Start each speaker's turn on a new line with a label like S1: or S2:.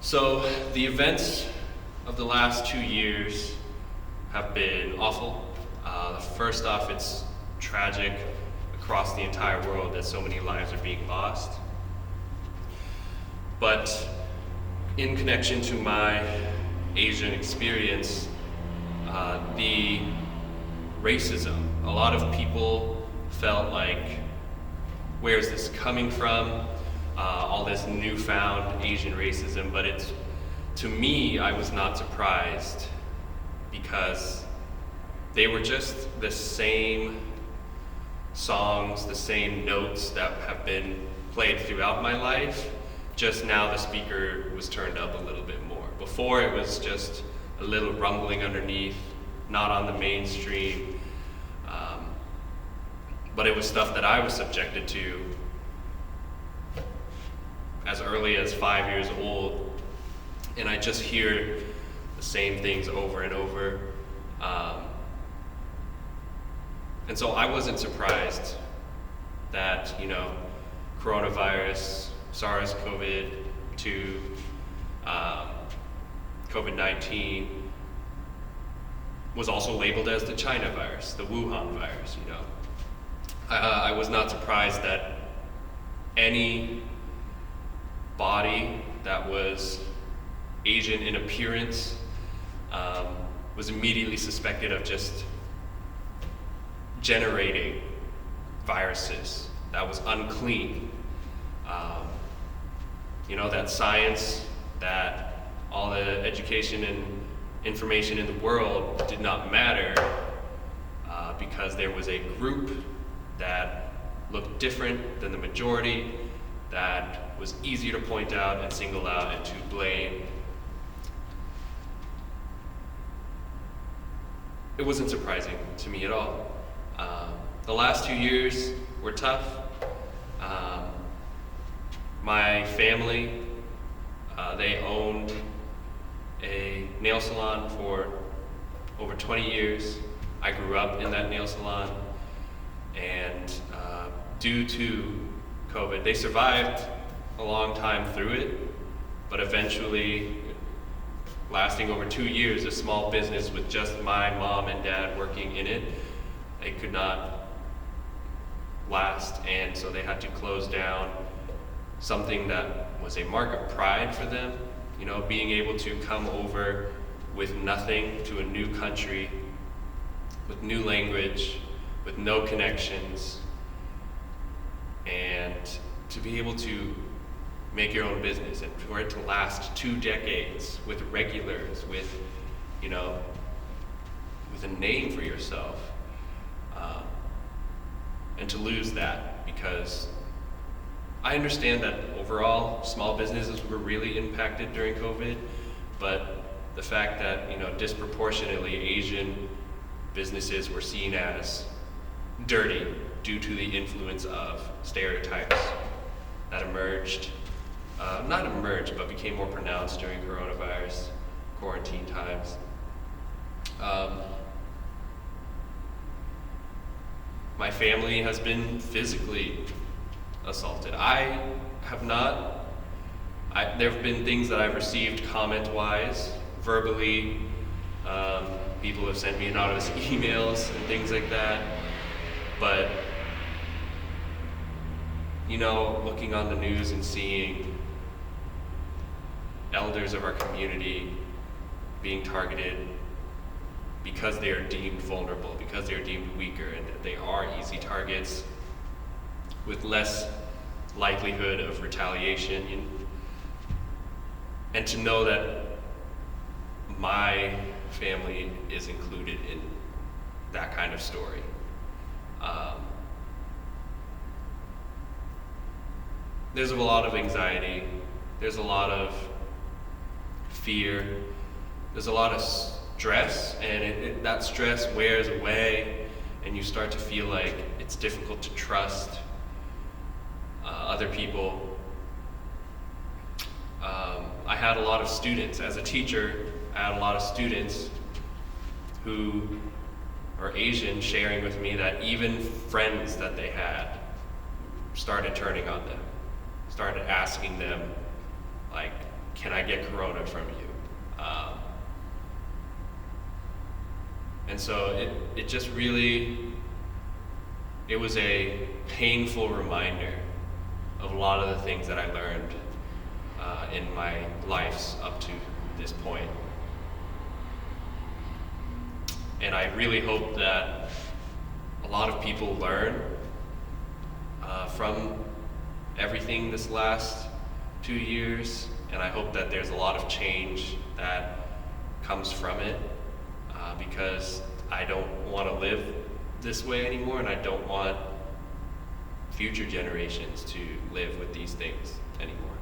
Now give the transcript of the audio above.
S1: So the events of the last 2 years have been awful. First off, it's tragic across the entire world that so many lives are being lost. But in connection to my Asian experience, the racism, a lot of people felt like, where's this coming from? All this newfound Asian racism, but to me, I was not surprised because they were just the same songs, the same notes that have been played throughout my life, just now the speaker was turned up a little bit more. Before it was just a little rumbling underneath, not on the mainstream, but it was stuff that I was subjected to as early as 5 years old, and I just hear the same things over and over. And so I wasn't surprised that, coronavirus, SARS-CoV-2, COVID-19 was also labeled as the China virus, the Wuhan virus, I was not surprised that any body that was Asian in appearance was immediately suspected of just generating viruses that was unclean. That science, that all the education and information in the world did not matter because there was a group that looked different than the majority, that was easier to point out and single out and to blame. It wasn't surprising to me at all. The last 2 years were tough. My family, they owned a nail salon for over 20 years. I grew up in that nail salon, and due to COVID, they survived a long time through it, but eventually, lasting over 2 years, a small business with just my mom and dad working in it, they could not last, and so they had to close down something that was a mark of pride for them, being able to come over with nothing to a new country, with new language, with no connections, and to be able to make your own business and for it to last 2 decades with regulars, with a name for yourself, and to lose that, because I understand that overall small businesses were really impacted during COVID, but the fact that disproportionately Asian businesses were seen as dirty due to the influence of stereotypes that but became more pronounced during coronavirus quarantine times. My family has been physically assaulted. I have not. There have been things that I've received comment-wise, verbally. People have sent me anonymous emails and things like that. But, looking on the news and seeing elders of our community being targeted because they are deemed vulnerable, because they are deemed weaker, and that they are easy targets with less likelihood of retaliation, and to know that my family is included in that kind of story. There's a lot of anxiety, there's a lot of fear, there's a lot of stress, and that stress wears away, and you start to feel like it's difficult to trust other people. I had a lot of students, as a teacher, I had a lot of students who are Asian sharing with me that even friends that they had started turning on them, started asking them, like, can I get corona from you? And so it just really, it was a painful reminder of a lot of the things that I learned in my lives up to this point. And I really hope that a lot of people learn from everything this last 2 years, and I hope that there's a lot of change that comes from it, because I don't want to live this way anymore, and I don't want future generations to live with these things anymore.